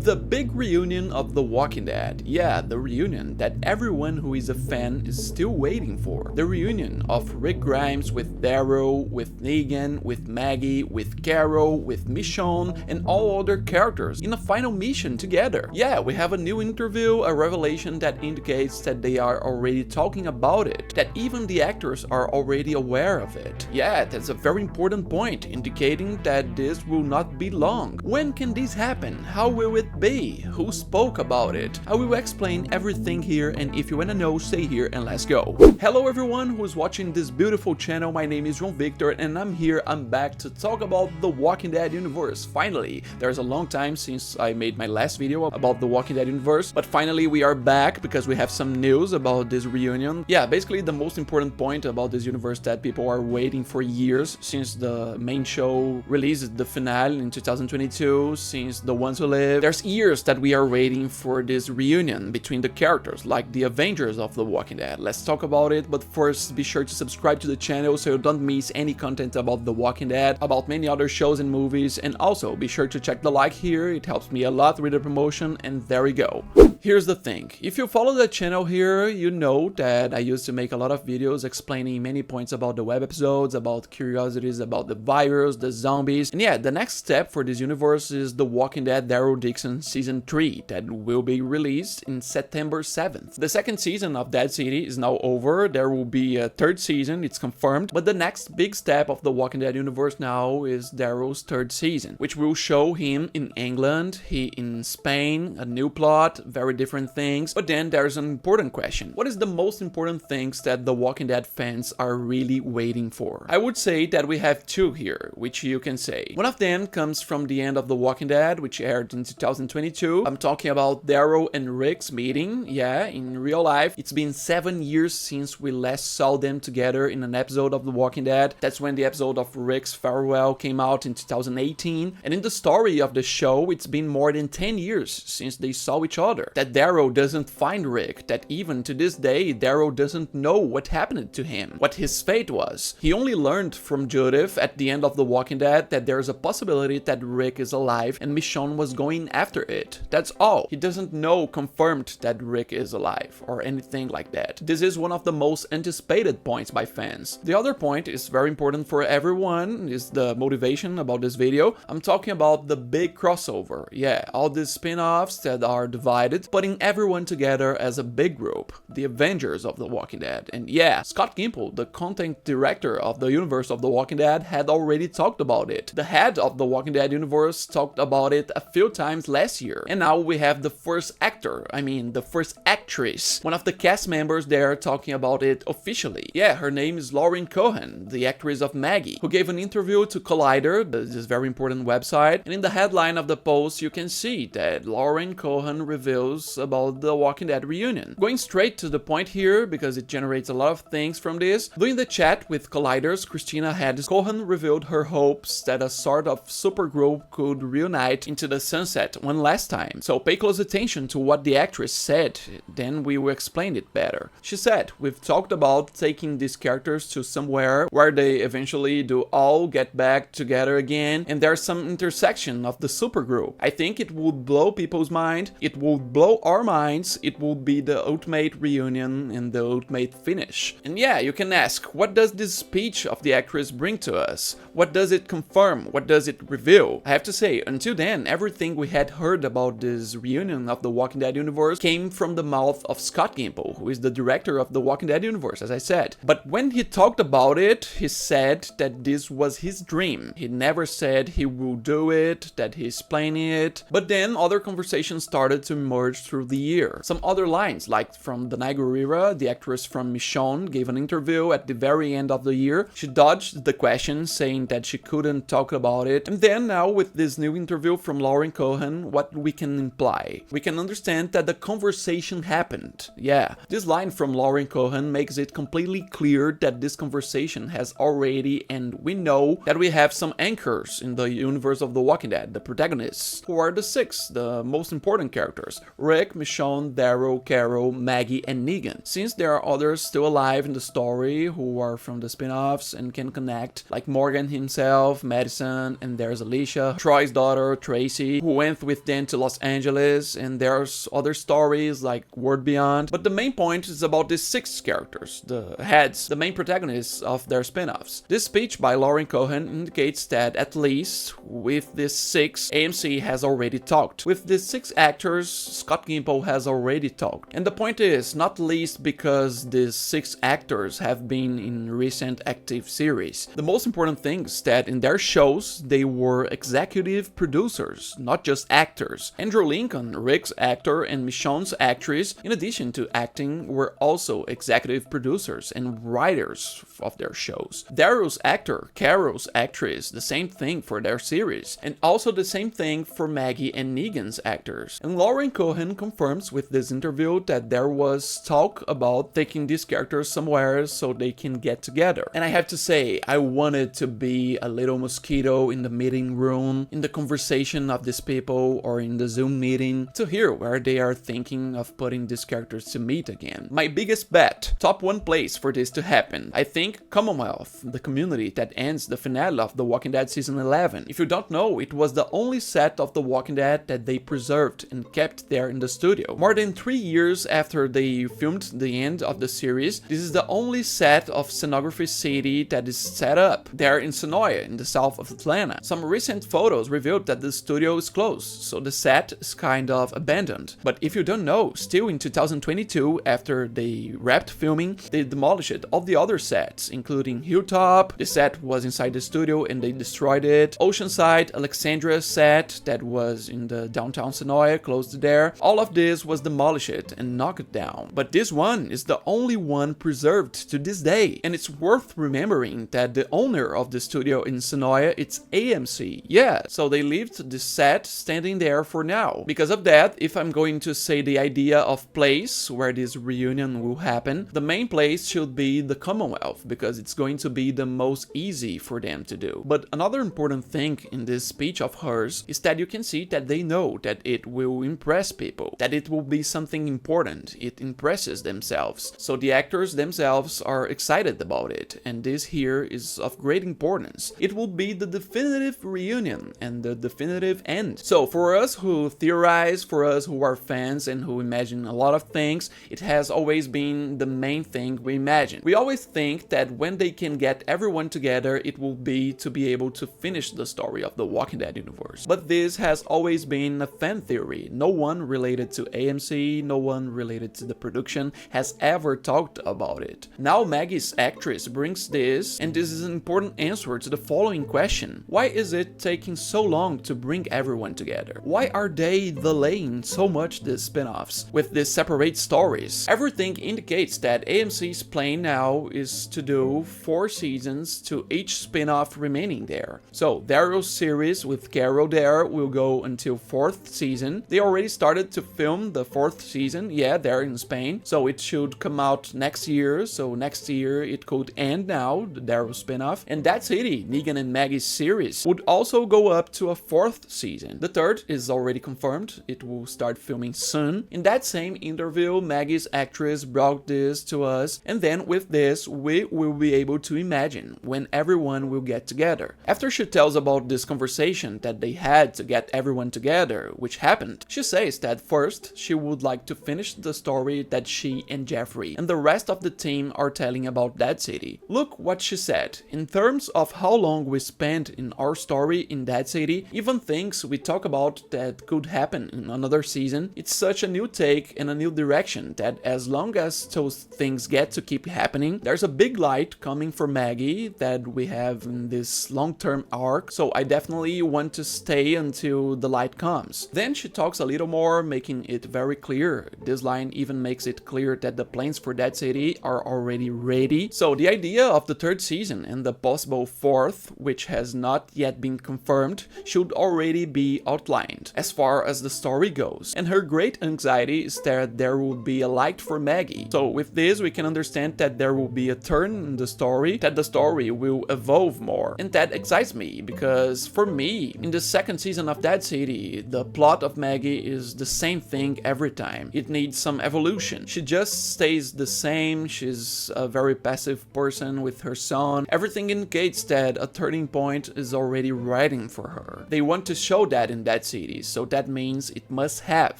The big reunion of The Walking Dead. Yeah, the reunion that everyone who is a fan is still waiting for. The reunion of Rick Grimes with Daryl, with Negan, with Maggie, with Carol, with Michonne, and all other characters in a final mission together. Yeah, we have a new interview, a revelation that indicates that they are already talking about it, that even the actors are already aware of it. Yeah, that's a very important point, indicating that this will not be long. When can this happen? How will it be? Who spoke about it? I will explain everything here, and if you wanna know, stay here and let's go. Hello everyone who's watching this beautiful channel. My name is João Victor and I'm back to talk about the Walking Dead universe. Finally, there's a long time since I made my last video about the Walking Dead universe, but finally we are back because we have some news about this reunion. Yeah, basically the most important point about this universe that people are waiting for years, since the main show released the finale in 2022, since The Ones Who Live. There's years that we are waiting for this reunion between the characters, like the Avengers of The Walking Dead. Let's talk about it, but first be sure to subscribe to the channel so you don't miss any content about The Walking Dead, about many other shows and movies, and also be sure to check the like here, it helps me a lot with the promotion, and there we go. Here's the thing, if you follow the channel here, you know that I used to make a lot of videos explaining many points about the web episodes, about curiosities about the virus, the zombies, and yeah, the next step for this universe is The Walking Dead Daryl Dixon Season 3 that will be released in September 7th. The second season of Dead City is now over, there will be a third season, it's confirmed, but the next big step of The Walking Dead universe now is Daryl's third season, which will show him in England, he in Spain, a new plot, very different things. But then there's an important question. What is the most important things that The Walking Dead fans are really waiting for? I would say that we have two here, which you can say. One of them comes from the end of The Walking Dead, which aired in 2022. I'm talking about Daryl and Rick's meeting. Yeah, in real life, it's been 7 years since we last saw them together in an episode of The Walking Dead. That's when the episode of Rick's farewell came out in 2018. And in the story of the show, it's been more than 10 years since they saw each other. That Daryl doesn't find Rick, that even to this day, Daryl doesn't know what happened to him, what his fate was. He only learned from Judith at the end of The Walking Dead that there's a possibility that Rick is alive and Michonne was going after it. That's all. He doesn't know confirmed that Rick is alive or anything like that. This is one of the most anticipated points by fans. The other point is very important for everyone, is the motivation about this video. I'm talking about the big crossover. Yeah, all these spin-offs that are divided, putting everyone together as a big group, the Avengers of The Walking Dead. And yeah, Scott Gimple, the content director of the universe of The Walking Dead, had already talked about it. The head of The Walking Dead universe talked about it a few times last year. And now we have the first the first actress, one of the cast members there talking about it officially. Yeah, her name is Lauren Cohan, the actress of Maggie, who gave an interview to Collider, this very important website, and in the headline of the post you can see that Lauren Cohan reveals about the Walking Dead reunion. Going straight to the point here, because it generates a lot of things from this, during the chat with Collider's Christina Hedges, Cohan revealed her hopes that a sort of supergroup could reunite into the sunset one last time. So pay close attention to what the actress said, then we will explain it better. She said, "We've talked about taking these characters to somewhere where they eventually do all get back together again, and there's some intersection of the supergroup. I think it would blow people's mind, it would blow our minds, it would be the ultimate reunion and the ultimate finish." And yeah, you can ask, what does this speech of the actress bring to us? What does it confirm? What does it reveal? I have to say, until then, everything we had heard about this reunion of the Walking Dead universe came from the mouth of Scott Gimple, who is the director of the Walking Dead universe, as I said. But when he talked about it, he said that this was his dream. He never said he will do it, that he's planning it. But then other conversations started to emerge through the year. Some other lines, like from Danai Gurira, the actress from Michonne, gave an interview at the very end of the year. She dodged the question, saying that she couldn't talk about it. And then now with this new interview from Lauren Cohan, what we can imply? We can understand that the conversation happened. Yeah, this line from Lauren Cohan makes it completely clear that this conversation has already, and we know that we have some anchors in the universe of The Walking Dead, the protagonists, who are the six, the most important characters: Rick, Michonne, Daryl, Carol, Maggie, and Negan. Since there are others still alive in the story who are from the spin-offs and can connect, like Morgan himself, Madison, and there's Alicia, Troy's daughter, Tracy, who went with with them to Los Angeles, and there's other stories like World Beyond. But the main point is about these 6 characters, the heads, the main protagonists of their spin-offs. This speech by Lauren Cohan indicates that at least with these 6, AMC has already talked. With these 6 actors, Scott Gimple has already talked. And the point is, not least because these 6 actors have been in recent active series. The most important thing is that in their shows, they were executive producers, not just actors. Andrew Lincoln, Rick's actor, and Michonne's actress, in addition to acting, were also executive producers and writers of their shows. Daryl's actor, Carol's actress, the same thing for their series, and also the same thing for Maggie and Negan's actors. And Lauren Cohan confirms with this interview that there was talk about taking these characters somewhere so they can get together. And I have to say, I wanted to be a little mosquito in the meeting room, in the conversation of these people, or in the Zoom meeting, to hear where they are thinking of putting these characters to meet again. My biggest bet, top 1 place for this to happen, I think Commonwealth, the community that ends the finale of The Walking Dead Season 11. If you don't know, it was the only set of The Walking Dead that they preserved and kept there in the studio. More than 3 years after they filmed the end of the series, this is the only set of Scenography City that is set up there in Sonoya, in the south of Atlanta. Some recent photos revealed that the studio is closed, so the set is kind of abandoned. But if you don't know, still in 2022, after they wrapped filming, they demolished all the other sets, including Hilltop, the set was inside the studio and they destroyed it, Oceanside, Alexandria set that was in the downtown Sonoya, closed there. All of this was demolished and knocked down. But this one is the only one preserved to this day. And it's worth remembering that the owner of the studio in Sonoya, it's AMC. Yeah, so they left the set standing there for now. Because of that, if I'm going to say the idea of place where this reunion will happen, the main place should be the Commonwealth, because it's going to be the most easy for them to do. But another important thing in this speech of hers is that you can see that they know that it will impress people, that it will be something important, it impresses themselves. So the actors themselves are excited about it, and this here is of great importance. It will be the definitive reunion and the definitive end. So for us who theorize, for us who are fans and who imagine a lot of things, it has always been the main thing we imagine. We always think that when they can get everyone together, it will be to be able to finish the story of the Walking Dead universe. But this has always been a fan theory. No one related to AMC, no one related to the production has ever talked about it. Now Maggie's actress brings this, and this is an important answer to the following question. Why is it taking so long to bring everyone together? Why are they delaying so much these spin-offs with these separate stories? Everything indicates that AMC's plan now is to do 4 seasons to each spin-off remaining there. So Daryl's series with Carol there will go until 4th season. They already started to film the 4th season, yeah, there in Spain, so it should come out next year. So next year it could end now, the Daryl spin-off. And that's it, Negan and Maggie's series would also go up to a 4th season. The 3rd is already confirmed, it will start filming soon. In that same interview, Maggie's actress brought this to us, and then with this we will be able to imagine when everyone will get together. After she tells about this conversation that they had to get everyone together, which happened, she says that first she would like to finish the story that she and Jeffrey and the rest of the team are telling about Dead City. Look what she said. In terms of how long we spent in our story in Dead City, even things we talk about that could happen in another season, it's such a new take and a new direction that as long as those things get to keep happening, there's a big light coming for Maggie that we have in this long-term arc, so I definitely want to stay until the light comes. Then she talks a little more, making it very clear. This line even makes it clear that the plans for Dead City are already ready. So the idea of the 3rd season and the possible 4th, which has not yet been confirmed, should already be outlined as far as the story goes. And her great anxiety is that there will be a light for Maggie. So with this we can understand that there will be a turn in the story, that the story will evolve more. And that excites me, because for me, in the 2nd season of Dead City, the plot of Maggie is the same thing every time. It needs some evolution. She just stays the same, she's a very passive person with her son. Everything indicates that a turning point is already waiting for her. They want to show that in Dead that city, so that means it must have.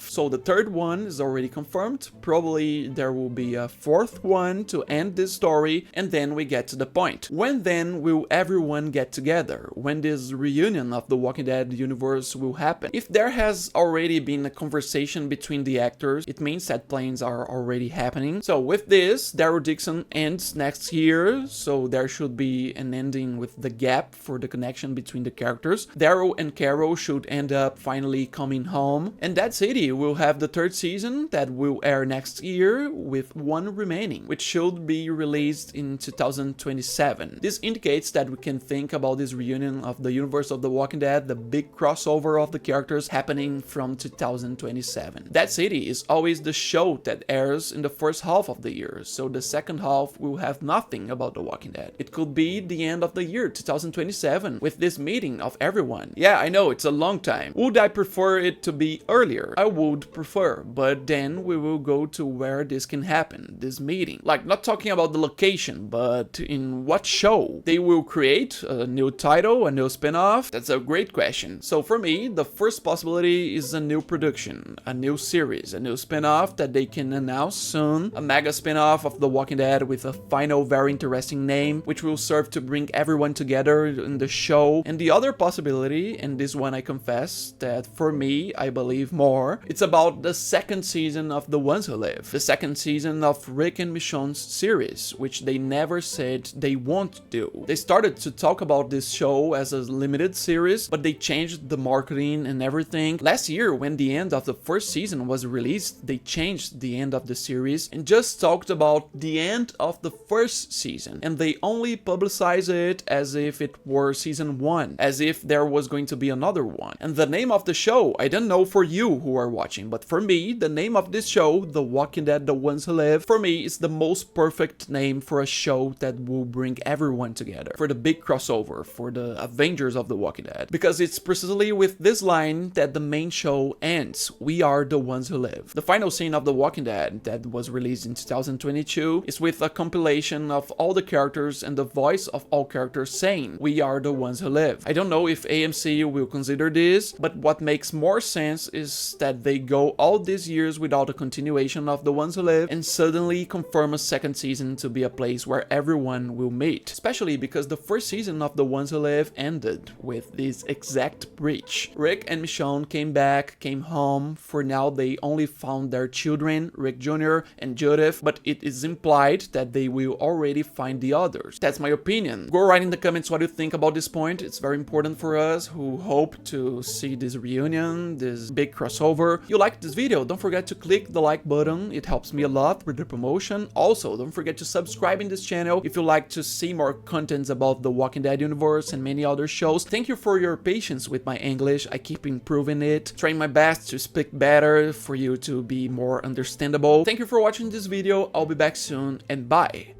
So the third one is already confirmed. Probably there will be a fourth one to end this story, and then we get to the point. When then will everyone get together? When this reunion of the Walking Dead universe will happen? If there has already been a conversation between the actors, it means that plans are already happening. So with this, Daryl Dixon ends next year, so there should be an ending with the gap for the connection between the characters. Daryl and Carol should end up finally coming home, and that city will have the third season that will air next year with one remaining, which should be released in 2027. This indicates that we can think about this reunion of the universe of The Walking Dead, the big crossover of the characters happening from 2027. That city is always the show that airs in the first half of the year, so the second half will have nothing about The Walking Dead. It could be the end of the year 2027 with this meeting of everyone. Yeah, I know, it's a long time. Would I prefer it to be earlier? I would prefer, but then we will go to where this can happen, this meeting. Like, not talking about the location, but in what show? They will create a new title, a new spin-off? That's a great question. So for me, the first possibility is a new production, a new series, a new spin-off that they can announce soon, a mega spin-off of The Walking Dead with a final very interesting name, which will serve to bring everyone together in the show. And the other possibility, and this one I confess that for me, I believe more, it's about the second season of The Ones Who Live, the second season of Rick and Michonne's series, which they never said they won't do. They started to talk about this show as a limited series, but they changed the marketing and everything. Last year, when the end of the first season was released, they changed the end of the series and just talked about the end of the first season, and they only publicized it as if it were season 1, as if there was going to be another one. And the name of the show, I don't know for you who are watching, but for me, the name of this show, The Walking Dead, The Ones Who Live, for me is the most perfect name for a show that will bring everyone together, for the big crossover, for the Avengers of The Walking Dead, because it's precisely with this line that the main show ends. We are the ones who live. The final scene of The Walking Dead that was released in 2022 is with a compilation of all the characters and the voice of all characters saying, we are the ones who live. I don't know if AMC will consider this, but what makes more sense is that they go all these years without a continuation of The Ones Who Live and suddenly confirm a second season to be a place where everyone will meet. Especially because the first season of The Ones Who Live ended with this exact breach. Rick and Michonne came back, came home. For now, they only found their children, Rick Jr. and Judith, but it is implied that they will already find the others. That's my opinion. Go write in the comments what you think about this point. It's very important for us who hope to see this reunion, this big crossover. If you liked this video, don't forget to click the like button. It helps me a lot with the promotion. Also, don't forget to subscribe in this channel if you like to see more contents about the Walking Dead universe and many other shows. Thank you for your patience with my English. I keep improving it, trying my best to speak better for you to be more understandable. Thank you for watching this video. I'll be back soon, and bye.